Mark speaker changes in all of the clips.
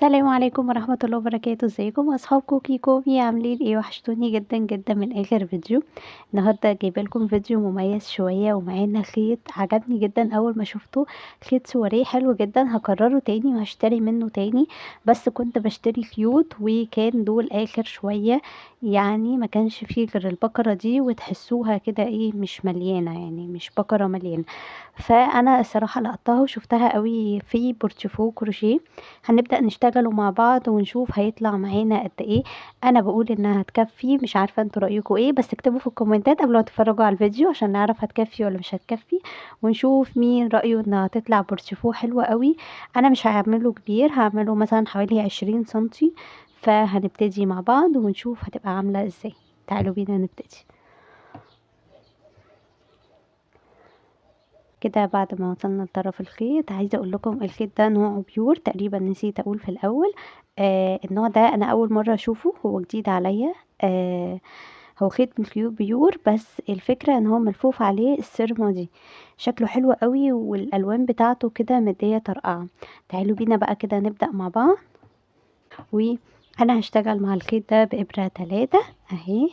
Speaker 1: السلام عليكم ورحمة الله وبركاته، ازيكم اصحاب كوكي كومي؟ عاملين ايه؟ وحشتوني جدا جدا من اخر فيديو. النهارده جايبه لكم فيديو مميز شويه، ومعانا خيط عجبني جدا اول ما شفته. خيط سواريه حلو جدا، هكرره تاني وهشتري منه تاني. بس كنت بشتري خيوط وكان دول اخر شويه، يعني ما كانش فيه غير البقره دي، وتحسوها كده ايه، مش مليانه، يعني مش بقره مليانه. فانا الصراحه لقطتها وشفتها قوي في بورتفو كروشيه. هنبدأ نشتغلوا مع بعض ونشوف هيطلع معانا قد ايه. انا بقول انها هتكفي، مش عارفة انتوا رأيكم ايه، بس اكتبوا في الكومنتات قبل ما تتفرجوا على الفيديو عشان نعرف هتكفي ولا مش هتكفي. ونشوف مين رأيه انها تطلع بورسيفو حلوة قوي. انا مش هعمله كبير، هعمله مثلا حوالي 20 سنتي. فهنبتدي مع بعض ونشوف هتبقى عاملة ازاي. تعالوا بينا نبتدي. كده بعد ما وصلنا لطرف الخيط، عايزه اقول لكم الخيط ده نوعه بيور تقريبا، نسيت اقول في الاول. النوع ده انا اول مره اشوفه، هو جديد عليا. هو خيط من الخيوط بيور، بس الفكره ان هو ملفوف عليه السيرما دي. شكله حلو قوي، والالوان بتاعته كده مديه طرقعه. تعالوا بينا بقى كده نبدا مع بعض. وانا هشتغل مع الخيط ده بابره 3 اهي.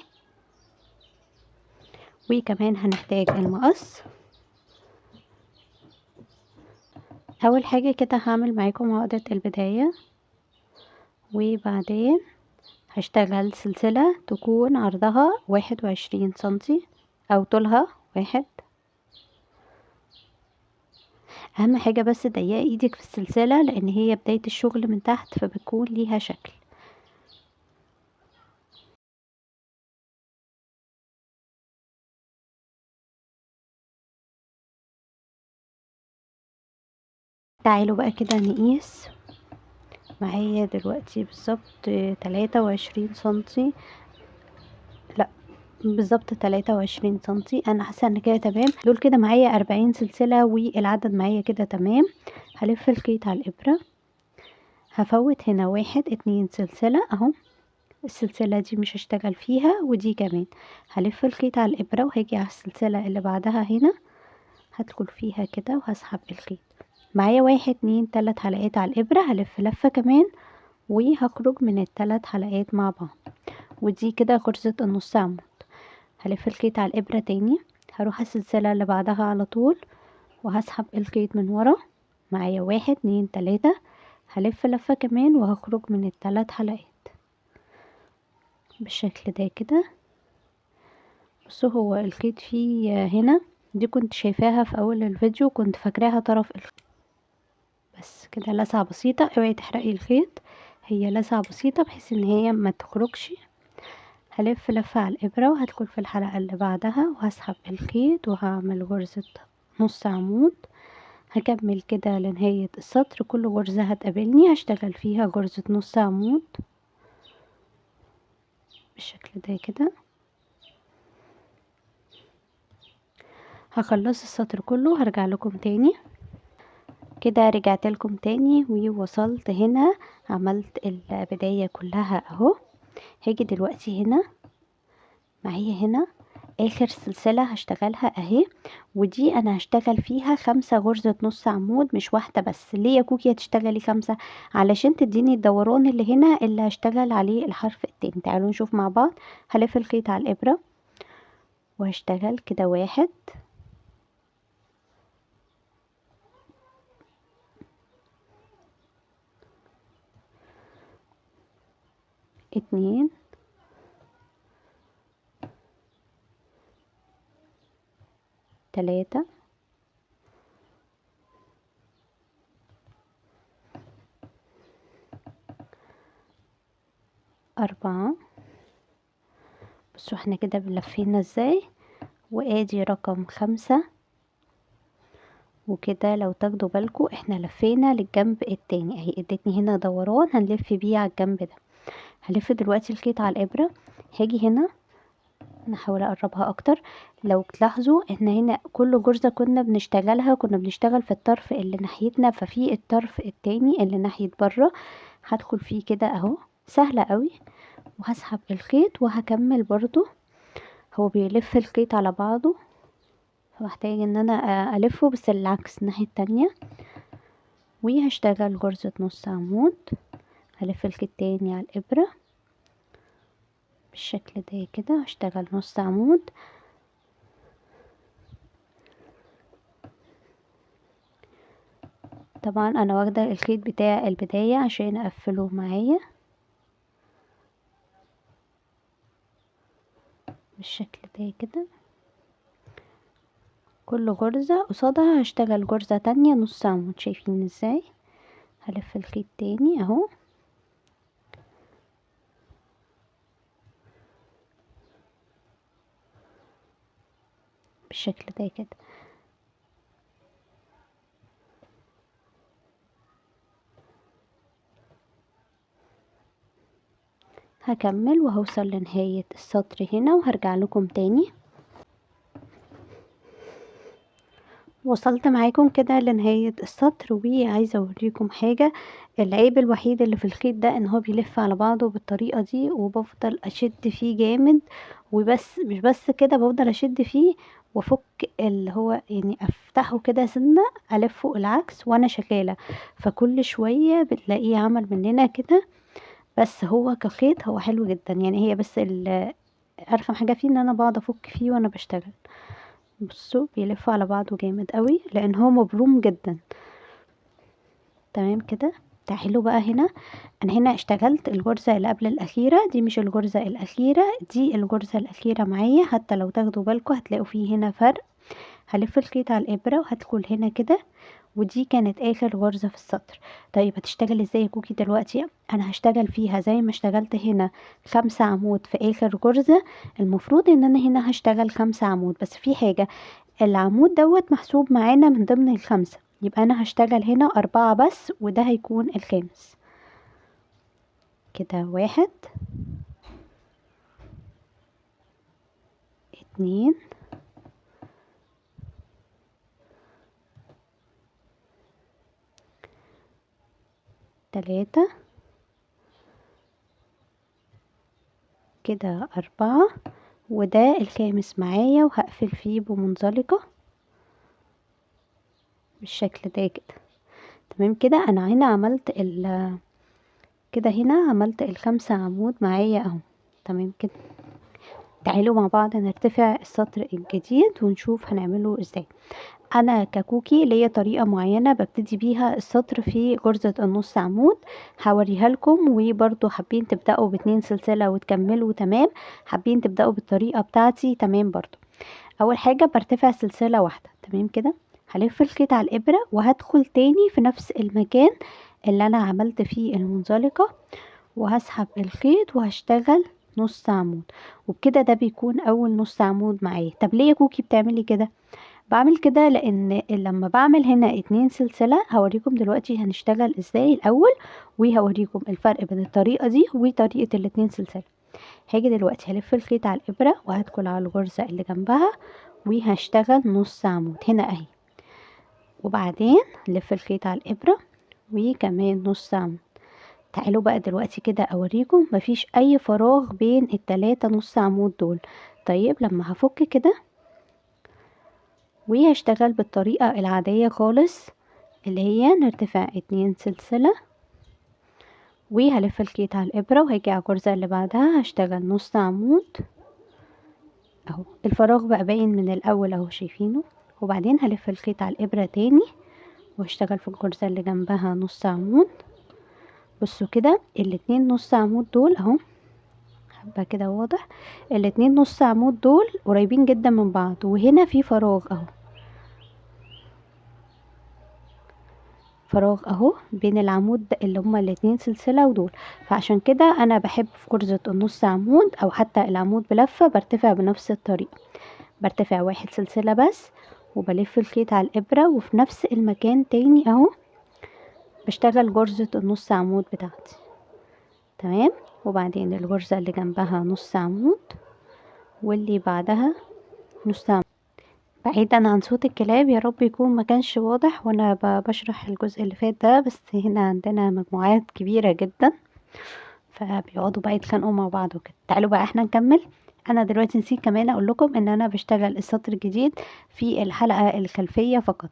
Speaker 1: وكمان هنحتاج المقص. اول حاجة كده هعمل معاكم عقدة البداية، وبعدين هشتغل سلسلة تكون عرضها 21 سنتي او طولها 1. اهم حاجة بس ضيقي ايدك في السلسلة، لان هي بداية الشغل من تحت، فبتكون ليها شكل. تعالوا بقى كده نقيس. معايا دلوقتي بالظبط 23 سنتي. لا، بالظبط 23 سنتي. انا حاسه ان كده تمام، دول كده معايا 40 سلسلة، والعدد معايا كده تمام. هلف الخيط على الابرة، هفوت هنا 1 2 سلسلة اهو. السلسلة دي مش هشتغل فيها، ودي كمان. هلف الخيط على الابرة وهاجي على السلسلة اللي بعدها هنا، هدخل فيها كده وهسحب الخيط. معايا 1 2 3 حلقات على الابرة، هلف لفة كمان وهخرج من ال3 حلقات مع بعض. ودي كده غرزة النص عمود. هلف الخيط على الابرة تاني، هروح السلسلة اللي بعدها على طول وهسحب الخيط من ورا. معايا 1 2 3، هلف لفة كمان وهخرج من ال3 حلقات بالشكل ده كده. بصوا، هو الخيط فيه هنا، دي كنت شايفاها في اول الفيديو، كنت فاكراها طرف الخيط. بس كده لسعة بسيطة، اوعي تحرقي الخيط، هي لسعة بسيطة بحيث ان هي ما تخرجش. هلف لفة على الابرة وهدخل في الحلقة اللي بعدها وهسحب الخيط وهعمل غرزة نص عمود. هكمل كده لنهاية السطر، كل غرزة هتقابلني هشتغل فيها غرزة نص عمود بالشكل ده كده. هخلص السطر كله، هرجع لكم تاني. كده رجعت لكم تاني ووصلت هنا، عملت البداية كلها اهو. هاجي دلوقتي هنا، معايا هنا اخر سلسلة هشتغلها اهي. ودي انا هشتغل فيها 5 غرزة نص عمود، مش واحدة بس. ليه يا كوكي هتشتغلي 5؟ علشان تديني الدوران اللي هنا اللي هشتغل عليه الحرف التاني. تعالوا نشوف مع بعض. هلف الخيط على الابرة وهشتغل كده 1 2 3 4. بصوا احنا كده بنلفينا ازاي، وادي رقم 5. وكده لو تاخدوا بالكم احنا لفينا للجنب التاني اهي، ادتني هنا دوران هنلف بيه على الجنب ده. هلف دلوقتي الخيط على الابرة، هاجي هنا نحاول اقربها اكتر. لو تلاحظوا ان هنا كل غرزة كنا بنشتغلها كنا بنشتغل في الطرف اللي ناحيتنا، ففي الطرف التاني اللي ناحية بره هدخل فيه كده اهو. سهلة قوي. وهسحب الخيط وهكمل برضو. هو بيلف الخيط على بعضه، فمحتاج ان انا الفه بس العكس الناحية التانية. وهشتغل غرزة نص عمود هلف الخيط تاني على الابرة بالشكل ده كده، هشتغل نص عمود. طبعا انا واخده الخيط بتاع البدايه عشان اقفله معايا بالشكل ده كده. كل غرزه قصادها هشتغل غرزه تانية نص عمود، شايفين ازاي؟ هلف الخيط تاني اهو بالشكل ده كده. هكمل وهوصل لنهاية السطر هنا وهرجع لكم تاني. وصلت معاكم كده لنهاية السطر، وعايزة اوريكم حاجة. العيب الوحيد اللي في الخيط ده ان هو بيلف على بعضه بالطريقة دي، وبفضل اشد فيه جامد. وبس مش بس كده، بفضل اشد فيه وافك اللي هو يعني افتحه كده سنة، الفه العكس وانا شغالة. فكل شوية بتلاقيه عمل مننا كده. بس هو كخيط هو حلو جدا يعني، هي بس ارخم حاجة فيه ان انا بقعد افك فيه وانا بشتغل. بصوا بيلف على بعضه جامد قوي لان هو مبروم جدا. تمام كده. تعالوا بقى هنا، انا هنا اشتغلت الغرزة اللي قبل الاخيرة، دي مش الغرزة الاخيرة، دي الغرزة الاخيرة معايا. حتى لو تاخدوا بالكم هتلاقوا فيه هنا فرق. هلف الخيط على الابرة وهدخل هنا كده، ودي كانت اخر غرزة في السطر. طيب هتشتغل ازاي يا كوكي دلوقتي؟ انا هشتغل فيها زي ما اشتغلت هنا 5 عمود في اخر غرزة. المفروض ان انا هنا هشتغل 5 عمود، بس في حاجة، العمود دوت محسوب معانا من ضمن ال5، يبقى انا هشتغل هنا 4 بس، وده هيكون الخامس. كده 1 2 3 كده 4، وده الخامس معايا، وهقفل فيه بمنزلقة بالشكل ده كده. تمام كده. انا هنا عملت كده هنا عملت ال5 عمود معايا اهو. تمام كده. تعالوا مع بعض نرتفع السطر الجديد ونشوف هنعمله ازاي. انا ككوكي ليا طريقة معينة ببتدي بيها السطر في غرزة النص عمود، هوريها لكم. وبرضو حابين تبدأوا ب2 سلسلة وتكملوا تمام، حابين تبدأوا بالطريقة بتاعتي تمام برضو. اول حاجة برتفع سلسلة واحدة. تمام كده. هلف الخيط على الابرة وهدخل تاني في نفس المكان اللي انا عملت فيه المنزلقة، وهسحب الخيط وهشتغل نص عمود. وبكده ده بيكون اول نص عمود معايا. طب ليه يا كوكي بتعملي كده؟ بعمل كده لان لما بعمل هنا 2 سلسلة، هوريكم دلوقتي هنشتغل ازاي الاول، وهوريكم الفرق بين الطريقة دي وطريقة ال2 سلسلة. هاجي دلوقتي هلف الخيط على الابرة وهدخل على الغرزة اللي جنبها، وهشتغل نص عمود هنا اهي. وبعدين نلف الخيط على الابرة وكمان نص عمود. تعالوا بقى دلوقتي كده اوريكم مفيش اي فراغ بين ال3 نص عمود دول. طيب لما هفك كده وهشتغل بالطريقة العادية خالص، اللي هي نرتفع 2 سلسلة وهلف الخيط على الابرة، وهاجي على الغرزة اللي بعدها هشتغل نص عمود اهو. الفراغ بقى باين من الاول اهو، شايفينه؟ وبعدين هلف الخيط على الابرة تاني واشتغل في الغرزة اللي جنبها نص عمود. بصوا كده ال2 نص عمود دول اهو، حبة كده واضح. ال2 نص عمود دول قريبين جدا من بعض، وهنا في فراغ اهو، فراغ اهو بين العمود اللي هما ال2 سلسلة ودول. فعشان كده انا بحب في غرزة النص عمود او حتى العمود بلفة برتفع بنفس الطريقة. برتفع 1 سلسلة بس، وبلف الخيط على الابرة، وفي نفس المكان تاني اهو بشتغل غرزة النص عمود بتاعتي. تمام. وبعدين الغرزة اللي جنبها نص عمود، واللي بعدها نص عمود. بعيدا عن صوت الكلاب، يا رب يكون ما كانش واضح وانا بشرح الجزء اللي فات ده، بس هنا عندنا مجموعات كبيرة جدا فبيقعدوا بقى يتخانقوا مع بعض وكده. تعالوا بقى احنا نكمل. انا دلوقتي نسيت كمان اقول لكم ان انا بشتغل السطر الجديد في الحلقة الخلفية فقط.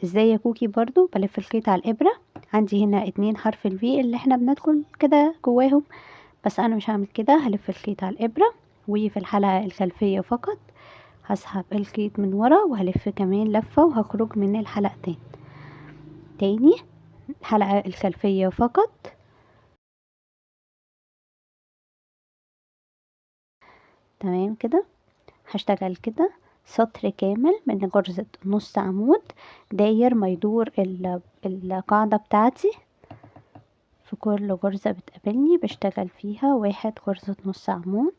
Speaker 1: ازاي يا كوكي؟ برضو بلف الخيط على الابرة. عندي هنا 2 حرف الفي اللي احنا بندخل كده جواهم، بس انا مش هعمل كده، هلف الخيط على الابرة وفي الحلقة الخلفية فقط هسحب الخيط من ورا وهلف كمان لفة وهخرج من الحلقتين. تاني، الحلقة الخلفية فقط. تمام كده. هشتغل كده سطر كامل من غرزة نص عمود داير ما يدور القاعدة بتاعتي. في كل غرزة بتقابلني بشتغل فيها 1 غرزة نص عمود.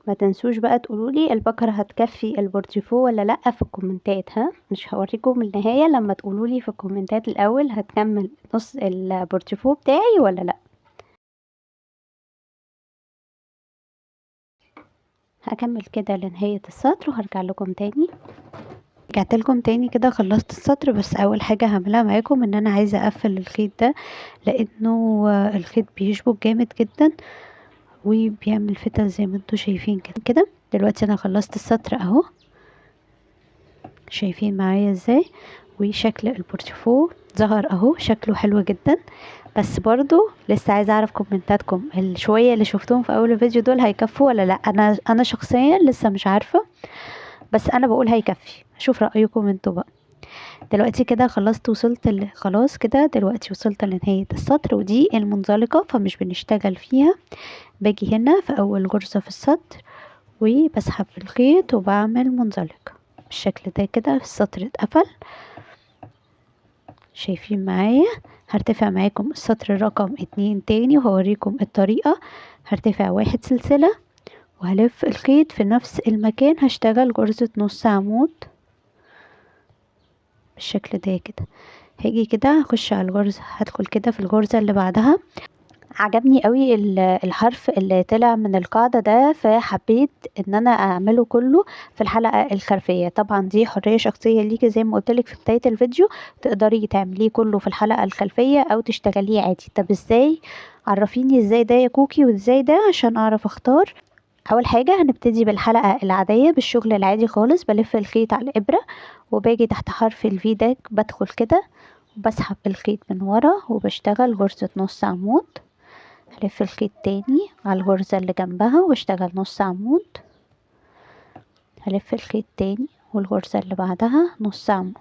Speaker 1: ما تنسوش بقى تقولولي البكرة هتكفي البورتيفو ولا لأ في الكومنتات. ها، مش هوريكم النهاية لما تقولولي في الكومنتات الأول هتكمل نص البورتيفو بتاعي ولا لأ. هكمل كده لنهاية السطر وهرجع لكم تاني. رجعت لكم تاني كده، خلصت السطر، بس اول حاجة هعملها معاكم ان انا عايزة اقفل الخيط ده لانه الخيط بيشبك جامد جدا وبيعمل فتل زي ما انتوا شايفين كده. دلوقتي انا خلصت السطر اهو، شايفين معايا ازاي؟ وشكل البورتفو ظهر اهو، شكله حلو جدا. بس برضو لسه عايزه اعرف كومنتاتكم، الشويه اللي شفتهم في اول الفيديو دول هيكفوا ولا لا؟ انا شخصيا لسه مش عارفه، بس انا بقول هيكفي. اشوف رايكم انتوا بقى. دلوقتي كده خلصت، خلاص كده دلوقتي وصلت لنهايه السطر، ودي المنزلقه فمش بنشتغل فيها. باجي هنا في اول غرزه في السطر وبسحب الخيط وبعمل منزلقه بالشكل ده كده. السطر اتقفل، شايفين معايا؟ هرتفع معاكم السطر رقم 2 تاني وهوريكم الطريقة. هرتفع 1 سلسلة وهلف الخيط في نفس المكان، هشتغل غرزة نص عمود بالشكل ده كده. هاجي كده هخش على الغرزة، هدخل كده في الغرزة اللي بعدها. عجبني قوي الحرف اللي طلع من القاعدة ده، فحبيت ان انا اعمله كله في الحلقة الخلفية. طبعا دي حرية شخصية ليكي، زي ما قلتلك في بداية الفيديو، تقدري تعمليه كله في الحلقة الخلفية او تشتغليه عادي. طب ازاي؟ عرفيني ازاي ده يا كوكي وازاي ده عشان اعرف اختار. اول حاجة هنبتدي بالحلقة العادية بالشغل العادي خالص. بلف الخيط على الابرة وباجي تحت حرف الفي ده بدخل كده وبسحب الخيط من ورا وبشتغل غرزة نص عمود. هلف الخيط تاني على الغرزة اللي جنبها واشتغل نص عمود. هلف الخيط تاني والغرزة اللي بعدها نص عمود.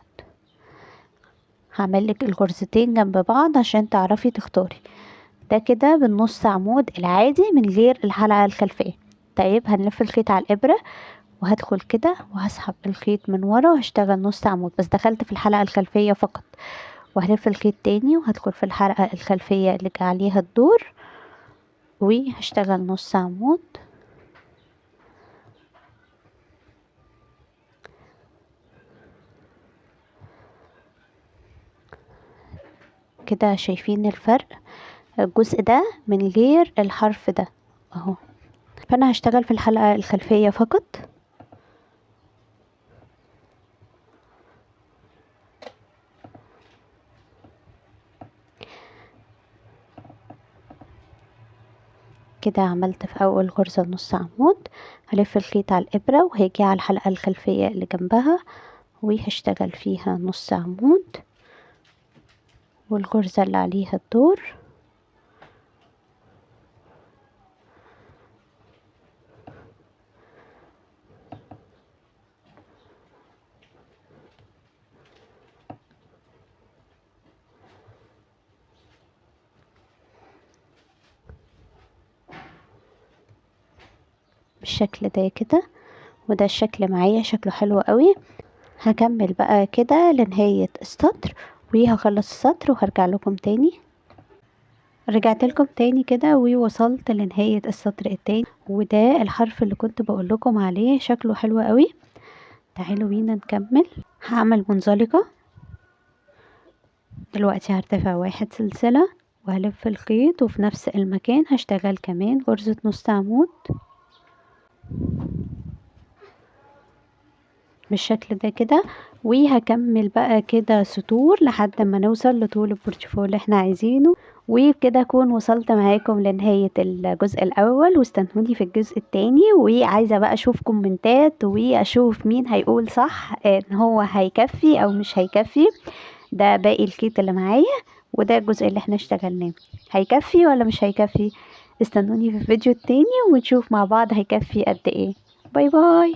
Speaker 1: هعملك الغرزتين جنب بعض عشان تعرفي تختاري. ده كده بالنص عمود العادي من غير الحلقة الخلفية. طيب هنلف الخيط على الإبرة وهدخل كده وهسحب الخيط من ورا وهشتغل نص عمود، بس دخلت في الحلقة الخلفية فقط. وهلف الخيط تاني وهدخل في الحلقة الخلفية اللي عليها الدور وهشتغل نص عمود كده. شايفين الفرق؟ الجزء ده من غير الحرف ده اهو. فانا هشتغل في الحلقة الخلفية فقط. كده عملت في اول غرزة نص عمود. هلف الخيط على الابرة وهاجي على الحلقة الخلفية اللي جنبها وهشتغل فيها نص عمود والغرزة اللي عليها الدور. بالشكل ده كده، وده الشكل معايا شكله حلو قوي. هكمل بقى كده لنهاية السطر وهخلص السطر وهرجع لكم تاني. رجعت لكم تاني كده ووصلت لنهاية السطر التاني، وده الحرف اللي كنت بقول لكم عليه شكله حلو قوي. تعالوا بينا نكمل. هعمل منزلقة دلوقتي. هرتفع 1 سلسلة وهلف الخيط وفي نفس المكان هشتغل كمان غرزة نص عمود. بالشكل ده كده، وهكمل بقى كده سطور لحد ما نوصل لطول البورتفوليو اللي احنا عايزينه. وبكده اكون وصلت معاكم لنهاية الجزء الاول، واستنوني في الجزء التاني. وعايزة بقى اشوف كومنتات واشوف مين هيقول صح ان هو هيكفي او مش هيكفي. ده باقي الكيت اللي معايا، وده الجزء اللي احنا اشتغلناه، هيكفي ولا مش هيكفي؟ استنوني في الفيديو التاني ونشوف مع بعض هيكفي قد ايه. باي باي.